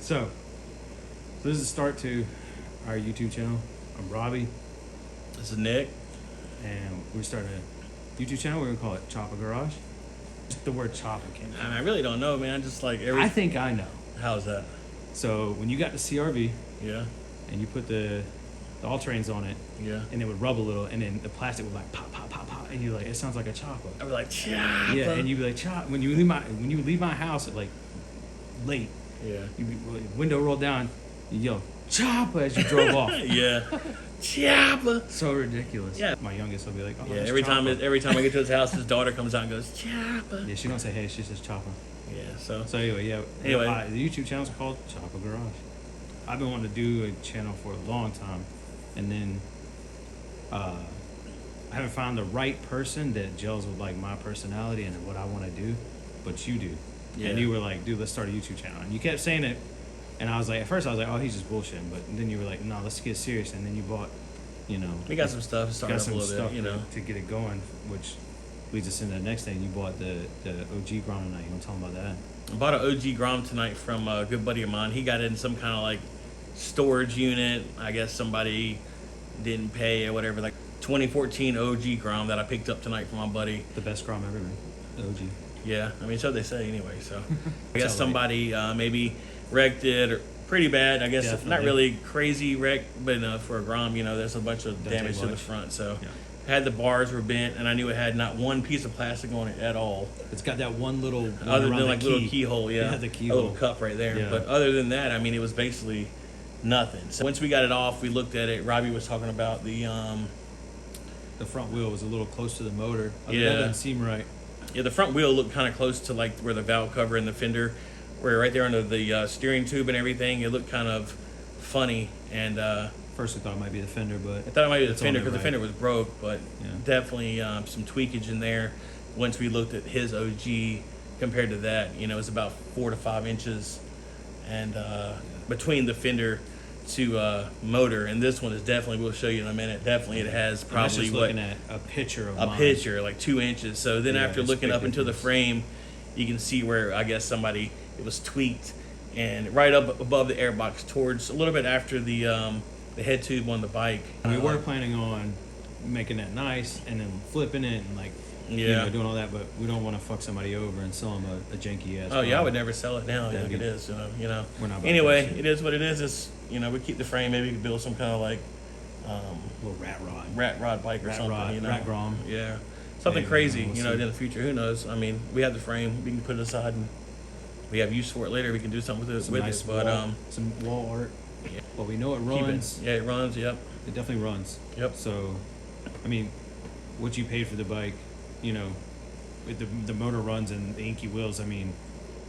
So this is the start to our YouTube channel. I'm Robbie, This is Nick. and we're starting a YouTube channel. We're gonna call it Choppa Garage. The word Choppa came from. I really don't know, man. Just like I think I know. How's that? So when you got the CRV Yeah. and you put the all-terrains on it, Yeah. and it would rub a little, and then the plastic would like pop, pop, pop, pop, and you're like, it sounds like a Choppa. I was like, Choppa. Yeah, and you'd be like, Chop. When you leave my house at like late, Yeah. you be window rolled down, you yell Choppa as you drove off. Yeah. Choppa. So ridiculous. Yeah. My youngest will be like, oh, Yeah. it's Every Choppa. time I get to his house, his daughter comes out and goes, Choppa. Yeah, she don't say hey, she says Choppa. Yeah. So. So anyway, yeah. Anyway. The YouTube channel's called Choppa Garage. I've been wanting to do a channel for a long time, and then I haven't found the right person that gels with like my personality and what I want to do, but you do. Yeah. And you were like, dude, let's start a YouTube channel. And you kept saying it, and I was like, at first I was like, oh, he's just bullshitting, but then you were like, no, let's get serious. And then you bought, you know, We got some stuff got started up a some little stuff bit, you know. to get it going, which leads us into the next thing. You bought the OG Grom tonight. You want to tell them about that? I bought an OG Grom tonight from a good buddy of mine. He got it in some kind of like storage unit. I guess somebody didn't pay or whatever. Like 2014 OG Grom that I picked up tonight from my buddy. The best Grom ever made. The OG. Yeah, I mean, so they say anyway. So I guess Tell me. somebody maybe wrecked it or pretty bad. I guess Definitely. not really crazy wreck, but for a Grom, you know, there's a bunch of Doesn't damage take to the much. front. So Yeah. had the bars were bent, and I knew it had not one piece of plastic on it at all, It's got that one little other around than the like key. little keyhole. Yeah, Yeah, the a keyhole. little cup right there. Yeah. But other than that, I mean, it was basically nothing. So once we got it off, we looked at it. Robbie was talking about the The front wheel was a little close to the motor. Yeah. That doesn't seem right. Yeah, the front wheel looked kind of close to like where the valve cover and the fender were right there under the steering tube and everything. It looked kind of funny, and I First we thought it might be the fender, but thought it might be the It's fender only because the right. fender was broke, but Yeah. definitely some tweakage in there. Once we looked at his OG compared to that, you know, it's about 4 to 5 inches, and between the fender to motor, and this one is definitely, we'll show you in a minute, definitely it has I'm probably just what looking at a picture of a mine. picture like 2 inches. So then Yeah, after it's looking big up into the difference. frame, you can see where I guess somebody, it was tweaked, and right up above the airbox towards a little bit after the head tube on the bike. We were planning on making that nice and then flipping it and like you Yeah. know, doing all that, but we don't want to fuck somebody over and sell them a janky ass. Oh yeah, I Grom. would never sell it now. That'd Like it be- is, you know. We're not about Anyway, that shit. it is what it is. It's, you know, we keep the frame. Maybe we could build some kind of like Little rat rod. rat rod bike or Rat something. rod, you know, rat Grom. Yeah, something Maybe, crazy. we'll You know, see. in the future, who knows? I mean, we have the frame. We can put it aside, and we have use for it later. We can do something with it. Some nice But wall, some wall art. yeah. Well, we know it keep runs. it. Yeah, it runs. Yep. It definitely runs. Yep. So, I mean, what you paid for the bike, you know, with the motor runs and the inky wheels. I mean,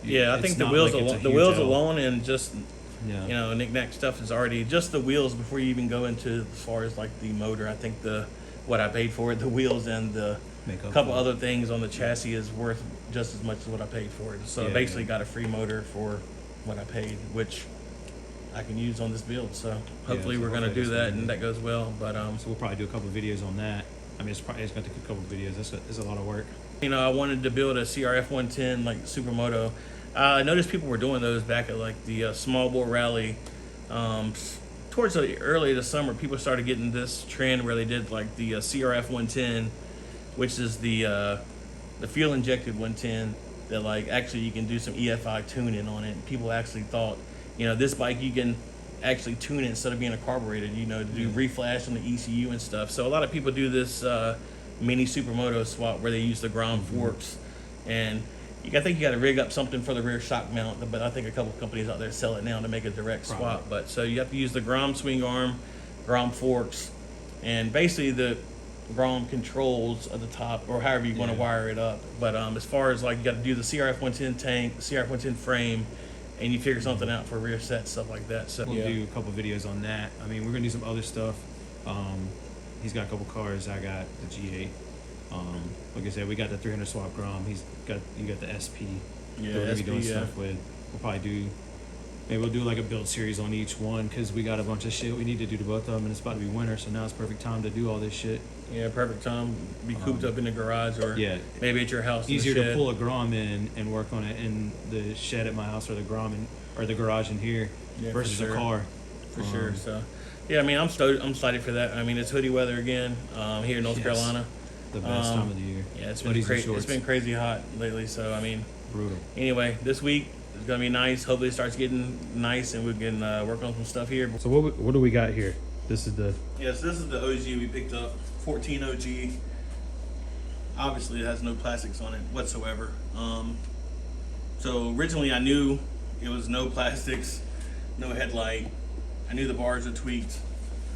Yeah, I it's think the not wheels like it's a alone, the huge wheels L. alone, and just Yeah. you know, knick-knack stuff is already just the wheels before you even go into as far as like the motor. I think what I paid for it, the wheels and the Make up couple for it. other things on the chassis is worth just as much as what I paid for it. So I Yeah, basically yeah. got a free motor for what I paid, which I can use on this build. So hopefully so we're gonna hopefully do that's that gonna and be that goes well. But So we'll probably do a couple of videos on that. I mean, it's going to take a couple of videos. It's a lot of work. you know, I wanted to build a CRF 110 like Supermoto. I noticed people were doing those back at like the small bore rally. Towards the early this summer, people started getting this trend where they did like the CRF 110, which is the fuel injected 110 that like actually you can do some EFI tuning on it. People actually thought, you know, this bike you can actually tune it instead of being a carbureted, you know, to do reflash on the ECU and stuff. So a lot of people do this mini Supermoto swap where they use the Grom forks, and I think you got to rig up something for the rear shock mount, but I think a couple companies out there sell it now to make a direct swap. Probably. But so you have to use the Grom swing arm, Grom forks, and basically the Grom controls at the top, or however you want to Yeah. wire it up. But as far as like you got to do the CRF 110 tank, CRF 110 frame, and you figure something out for rear set stuff like that. So We'll yeah. do a couple of videos on that. I mean, we're going to do some other stuff. He's got a couple cars. I got the G8. Like I said, we got the 300 swap Grom. You got the SP. Yeah, that we're gonna be SP, doing yeah. stuff with. We'll probably do. Maybe we'll do like a build series on each one because we got a bunch of shit we need to do to both of them, and it's about to be winter, so now it's perfect time to do all this shit. Yeah, perfect time. Be cooped up in the garage, or Yeah. maybe at your house. Easier in the to shed. pull a Grom in and work on it in the shed at my house, or the Grom or the garage in here Yeah, for versus sure. a car. For sure. So, yeah, I mean, I'm excited for that. I mean, it's hoodie weather again here in North Yes. Carolina. The best time of the year. Yeah, it's Hoodies been and crazy. shorts. It's been crazy hot lately. So, I mean, Brutal. anyway, this week is gonna be nice. Hopefully, it starts getting nice, and we can work on some stuff here. So what do we got here? This is the Yes, this is the OG we picked up, 14 OG. Obviously, it has no plastics on it whatsoever. So originally, I knew it was no plastics, no headlight. I knew the bars were tweaked.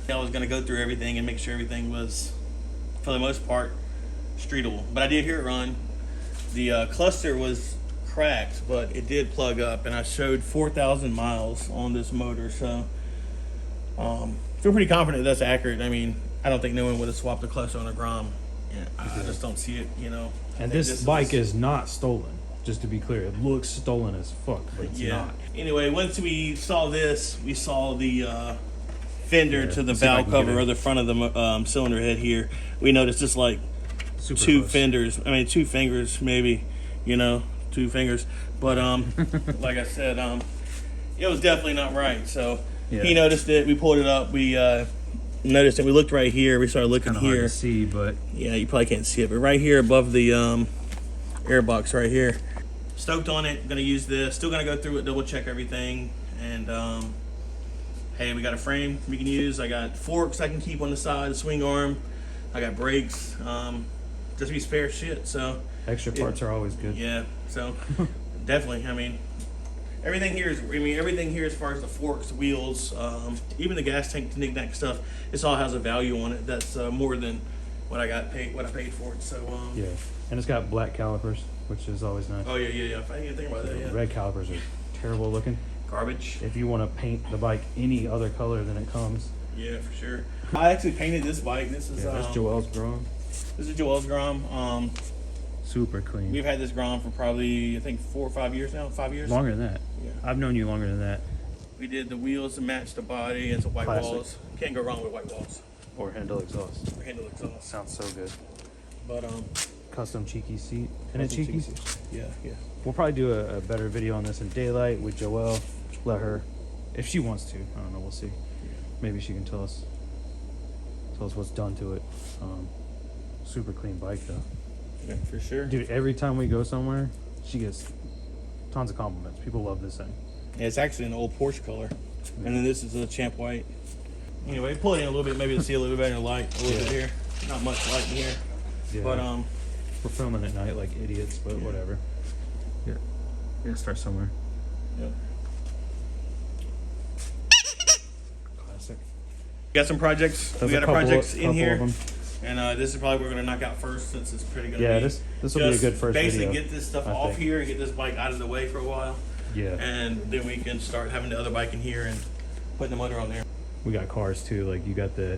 I was gonna go through everything and make sure everything was, for the most part, streetable. But I did hear it run. The cluster was cracked, but it did plug up, and I showed 4,000 miles on this motor. So feel pretty confident that's accurate. I mean, I don't think no one would have swapped the cluster on a Grom. Yeah, I just don't see it, you know. and this bike is not stolen. Just to be clear, it looks stolen as fuck, but it's not. Anyway, once we saw this, we saw the fender to the let's see if I valve can get cover it. or the front of the cylinder head here. We noticed just like Super two close. fenders. I mean, 2 fingers maybe. You know, 2 fingers. But like I said, it was definitely not right. So Yeah. he noticed it. We pulled it up. We noticed it. We looked right here. We started looking Kind of hard here. to see, but Yeah, you probably can't see it, but right here above the air box right here. Stoked on it. Gonna use this. Still gonna go through it, double check everything. And hey, we got a frame we can use. I got forks I can keep on the side, the swing arm. I got brakes. Just be spare shit. So extra parts are always good. yeah. So definitely. I mean, everything here is. Everything here as far as the forks, wheels, even the gas tank, knick-knack stuff. This all has a value on it. That's more than what I paid for it. So Yeah, and it's got black calipers, which is always nice. Oh yeah. I didn't even think about that. Yeah. Red calipers are terrible looking. Garbage. If you want to paint the bike any other color than it comes. Yeah, for sure. I actually painted this bike. This is That's Joel's Grom. This is Joel's Grom. Super clean. We've had this Grom for probably I think 4 or 5 years now. 5 years. Longer than that. Yeah. I've known you longer than that. We did the wheels to match the body and some white Classic. walls. Can't go wrong with white walls. Or handle exhaust. Or handle exhaust. Sounds so good. But Custom cheeky seat. And a cheeky. Yeah. We'll probably do a better video on this in daylight with Joelle. Let her, if she wants to. I don't know. We'll see. Maybe she can tell us what's done to it. Super clean bike though. Yeah, for sure. Dude, every time we go somewhere, she gets tons of compliments. People love this thing. Yeah, it's actually an old Porsche color. And then this is a champ white. Anyway, pull it in a little bit, maybe to see a little bit better in the light. A little bit here. Not much light in here. Yeah. But we're filming at night like idiots, but whatever. Yeah. We're gonna start somewhere. Yep. Classic. Got some projects. There's we got a our couple projects in of here. them. And this is probably what we're gonna knock out first, since it's pretty gonna Yeah, be. this will be a just good first basically video. get this stuff I off think. here and get this bike out of the way for a while, Yeah. and then we can start having the other bike in here and putting the motor on there. We got cars too. Like you got the,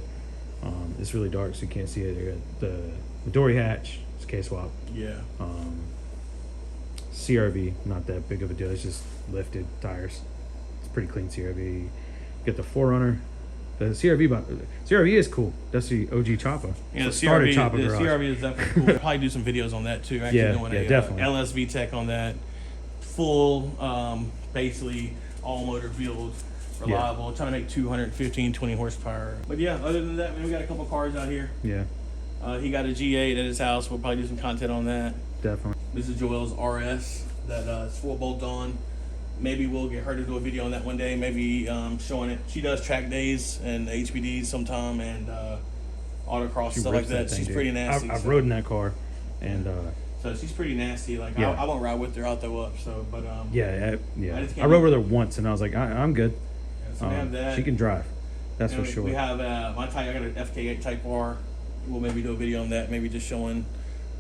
it's really dark so you can't see it. You got the Dory hatch. It's K-swap. Yeah. CRV, not that big of a deal. It's just lifted tires. It's pretty clean CRV. You get the 4Runner. The CRV is cool. That's the OG Choppa. Yeah, the Started CRV, Choppa the garage. CRV is definitely cool. We'll probably do some videos on that too. Actually Yeah, doing yeah, a definitely. LSV tech on that. Full, basically all motor build, reliable. Trying to make 215, 20 horsepower. But yeah, other than that, man, we got a couple cars out here. Yeah, He got a G8 at his house. We'll probably do some content on that. definitely. This is Joel's RS that is 4 bolt on. Maybe we'll get her to do a video on that one day. Maybe showing it. She does track days and HPDs sometime and autocross, stuff like rips that. thing, She's dude. pretty nasty. I've so. rode in that car, and So she's pretty nasty. Like Yeah. I won't ride with her. I'll throw up. So, but yeah. I just I can't rode be- with her once, and I was like, I'm good. yeah, so we have that. She can drive. That's And for sure. We have my type. I got an FK8 Type R. We'll maybe do a video on that. Maybe just showing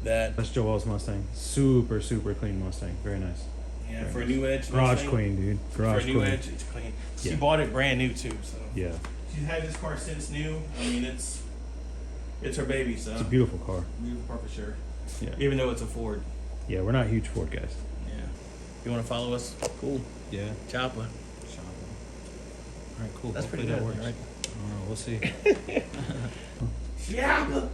that. That's Joel's Mustang. Super clean Mustang. Very nice. Yeah, Very for a nice. new Edge. Garage Mustang, queen, dude. For Garage a new queen. Edge, it's clean. She Yeah. bought it brand new too. So Yeah, she's had this car since new. I mean, it's her baby. So it's a beautiful car. beautiful car for sure. Yeah, Even though it's a Ford. yeah. We're not huge Ford guys. Yeah. You want to follow us? Cool. Yeah. Choppa. All right, cool. That's Hopefully pretty good, that works. right? I don't know. We'll see. Choppa.